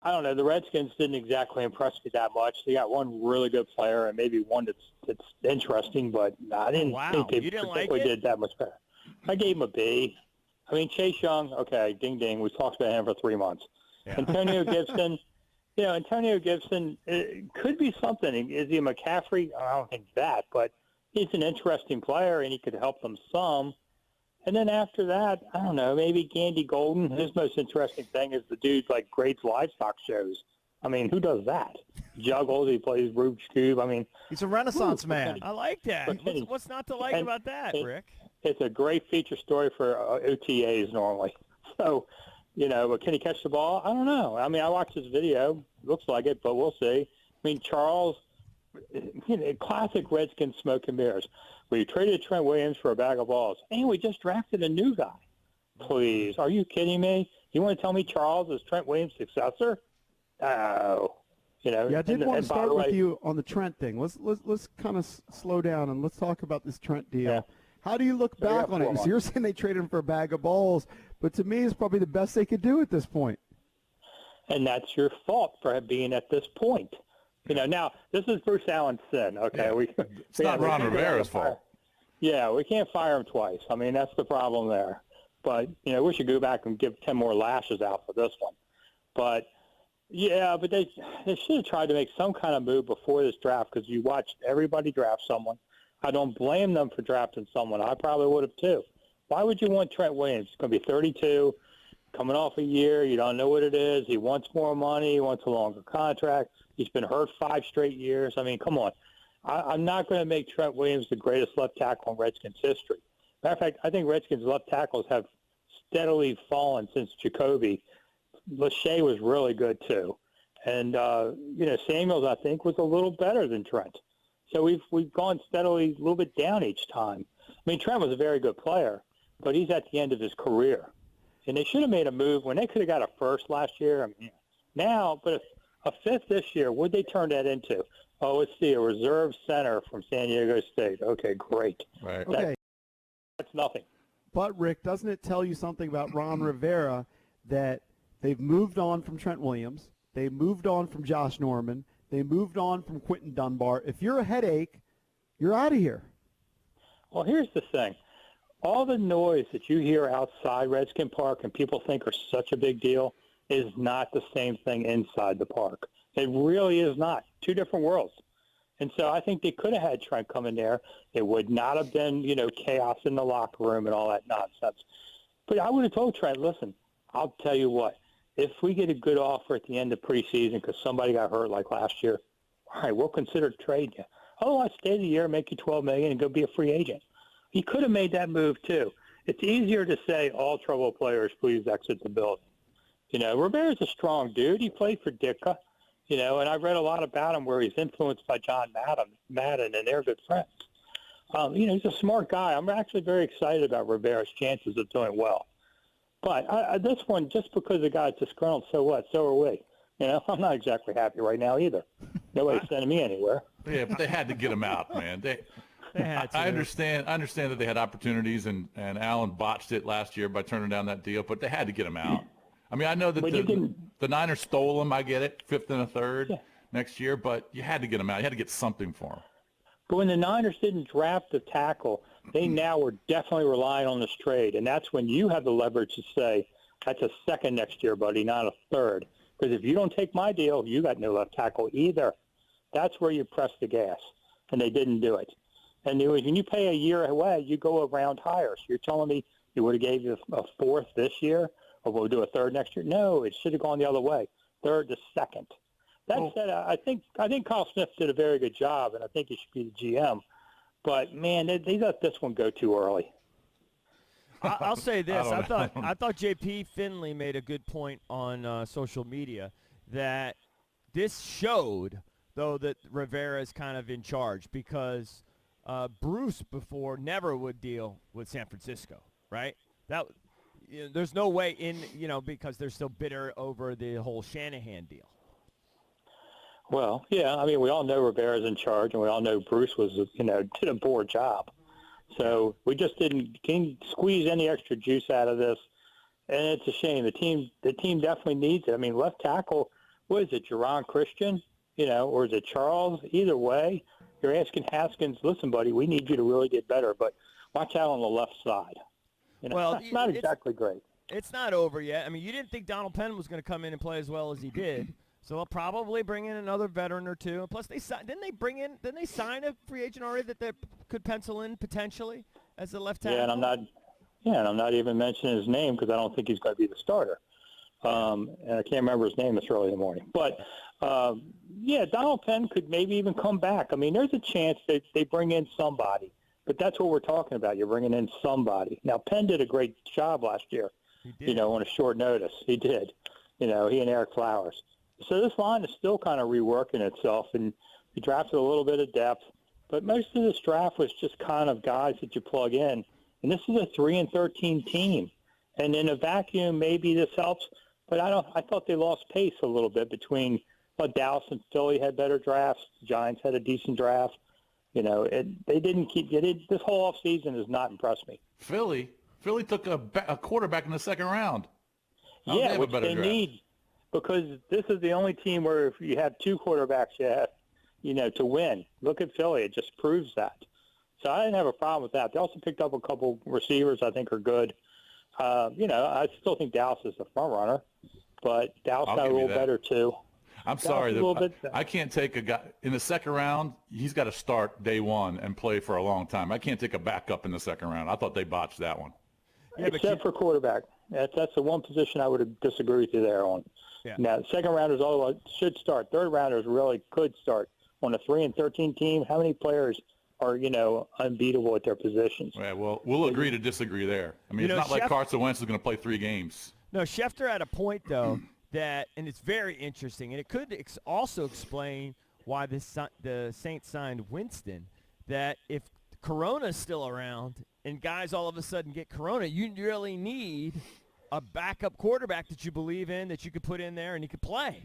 I don't know. The Redskins didn't exactly impress me that much. They got one really good player and maybe one that's interesting, but I didn't think they particularly did that much better. I gave him a B. I mean, Chase Young, okay, ding, ding. We've talked about him for 3 months. Yeah. Antonio Gibson, it could be something. Is he a McCaffrey? I don't think that, but he's an interesting player, and he could help them some. And then after that, I don't know, maybe Gandy Golden. His most interesting thing is the dude, grades livestock shows. I mean, who does that? Juggles, he plays Rubik's Cube. I mean, he's a Renaissance man. I like that. What's not to like about that, Rick? It's a great feature story for OTAs normally. So, but can he catch the ball? I don't know. I mean, I watched this video. Looks like it, but we'll see. I mean, Charles, classic Redskins smoke and mirrors. We traded Trent Williams for a bag of balls, and we just drafted a new guy. Please, are you kidding me? You want to tell me Charles is Trent Williams' successor? Oh, Yeah, I did want to start with you on the Trent thing. Let's kind of slow down and let's talk about this Trent deal. Yeah. How do you look back on it? So you're saying they traded him for a bag of balls, but to me, it's probably the best they could do at this point. And that's your fault for being at this point. Now, this is Bruce Allen's sin, okay? Yeah. It's not Ron Rivera's fault. Yeah, we can't fire him twice. I mean, that's the problem there. But, we should go back and give 10 more lashes out for this one. But, yeah, but they should have tried to make some kind of move before this draft because you watched everybody draft someone. I don't blame them for drafting someone. I probably would have too. Why would you want Trent Williams? He's going to be 32, coming off a year. You don't know what it is. He wants more money. He wants a longer contract. He's been hurt 5 straight years. I mean, come on. I'm not going to make Trent Williams the greatest left tackle in Redskins history. Matter of fact, I think Redskins left tackles have steadily fallen since Jacoby. Lachey was really good too. And, Samuels, I think, was a little better than Trent. So we've gone steadily a little bit down each time. I mean, Trent was a very good player, but he's at the end of his career. And they should have made a move when they could have got a first last year. I mean, now, but a fifth this year, what'd they turn that into? Oh, let's see, a reserve center from San Diego State. Okay, great. Right. Okay. That's nothing. But, Rick, doesn't it tell you something about Ron Rivera that they've moved on from Trent Williams, they moved on from Josh Norman, they moved on from Quentin Dunbar? If you're a headache, you're out of here. Well, here's the thing. All the noise that you hear outside Redskin Park and people think are such a big deal is not the same thing inside the park. It really is not. 2 different worlds. And so I think they could have had Trent come in there. It would not have been, chaos in the locker room and all that nonsense. But I would have told Trent, listen, I'll tell you what, if we get a good offer at the end of preseason because somebody got hurt like last year, all right, we'll consider trading you. Otherwise, stay the year, make you $12 million, and go be a free agent. He could have made that move too. It's easier to say all trouble players please exit the building. Rivera's a strong dude. He played for Ditka, and I've read a lot about him where he's influenced by John Madden, and they're good friends. He's a smart guy. I'm actually very excited about Rivera's chances of doing well. But this one, just because the guy's disgruntled, so what? So are we. I'm not exactly happy right now either. Nobody's sending me anywhere. Yeah, but they had to get him out, man. They had to. I understand that they had opportunities, and Allen botched it last year by turning down that deal, but they had to get him out. I mean, I know that the Niners stole him. I get it, 5th and a 3rd next year, but you had to get him out. You had to get something for him. But when the Niners didn't draft a tackle, they now were definitely relying on this trade, and that's when you have the leverage to say, that's a 2nd next year, buddy, not a 3rd. Because if you don't take my deal, you got no left tackle either. That's where you press the gas, and they didn't do it. And when you pay a year away, you go around higher. So you're telling me you would have gave you a 4th this year, or we'll do a 3rd next year? No, it should have gone the other way. 3rd to 2nd. That said, I think Kyle Smith did a very good job, and I think he should be the GM. But man, they let this one go too early. I'll say this: I thought JP Finley made a good point on social media that this showed, though, that Rivera is kind of in charge because Bruce before never would deal with San Francisco, right? There's no way because they're still bitter over the whole Shanahan deal. Well, yeah, I mean, we all know Rivera's in charge, and we all know Bruce was, did a poor job. So we just didn't squeeze any extra juice out of this, and it's a shame. The team definitely needs it. I mean, left tackle, what is it, Jerron Christian, or is it Charles? Either way, you're asking Haskins, listen, buddy, we need you to really get better, but watch out on the left side. Well, that's not exactly great. It's not over yet. I mean, you didn't think Donald Penn was going to come in and play as well as he did, so they'll probably bring in another veteran or two. Plus, didn't they sign a free agent already that they could pencil in potentially as the left tackle? Yeah, and I'm not even mentioning his name because I don't think he's going to be the starter. And I can't remember his name this early in the morning. But, Donald Penn could maybe even come back. I mean, there's a chance that they bring in somebody. But that's what we're talking about. You're bringing in somebody. Now, Penn did a great job last year, on a short notice. He did. He and Eric Flowers. So this line is still kind of reworking itself, and he drafted a little bit of depth. But most of this draft was just kind of guys that you plug in. And this is a 3-13 team. And in a vacuum, maybe this helps. But I thought they lost pace a little bit between Dallas and Philly had better drafts. The Giants had a decent draft. They didn't keep – this whole offseason has not impressed me. Philly took a quarterback in the second round. Yeah, which they need, because this is the only team where if you have two quarterbacks, you have, to win. Look at Philly. It just proves that. So I didn't have a problem with that. They also picked up a couple receivers I think are good. I still think Dallas is the front runner, but Dallas got a little better too. I'm sorry, I can't take a guy in the second round. He's got to start day one and play for a long time. I can't take a backup in the second round. I thought they botched that one. Yeah, except for quarterback. That's the one position I would disagree with you there on. Yeah. Now, second rounders all should start. Third rounders really could start. On a 3-13 team, how many players are, unbeatable at their positions? Yeah, well, we'll agree to disagree there. I mean, it's not like Carson Wentz is going to play 3 games. No, Schefter had a point, though, and it's very interesting, and it could also explain why the Saints signed Winston, that if Corona's still around and guys all of a sudden get Corona, you really need a backup quarterback that you believe in, that you could put in there and he could play.